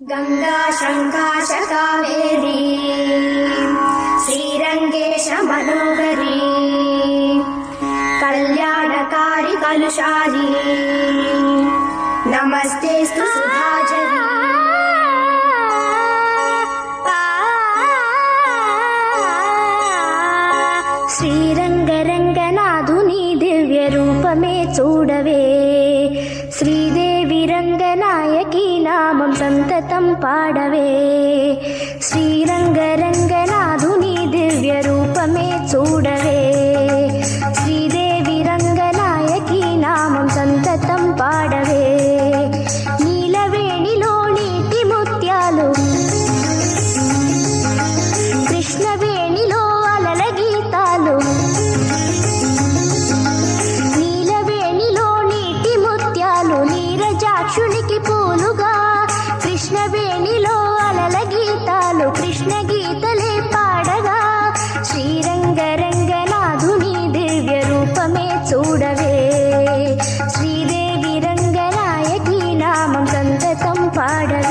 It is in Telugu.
गंगा शंकाश कावेरी श्रीरंगेश मनोहरी कल्याणकारी कलुषारी नमस्तेस्तु सुधाजरी। శ్రీరంగరంగనాథుని దివ్య రూపమే చూడవే, శ్రీదేవి రంగనాయకి నామం సంతతం పాడవే. శ్రీరంగరంగనాథుని దివ్య రూపమే చూడవే, శ్రీదేవి రంగనాయకి నామం సంతతం పాడవే. నీలవేణిలో నీటి ముత్యాలు, కృష్ణవేణిలో అలల గీతాలు, నీలవేణిలో నీటి ముత్యాలు నీరజాక్షునికి పూలుగా, కృష్ణవేణిలో అలల గీతాలు కృష్ణ గీతలే పాడగా. శ్రీరంగరంగనాథుని దివ్య రూపమే చూడవే, శ్రీదేవి రంగనాయకి నామం సంతతం పాడవే.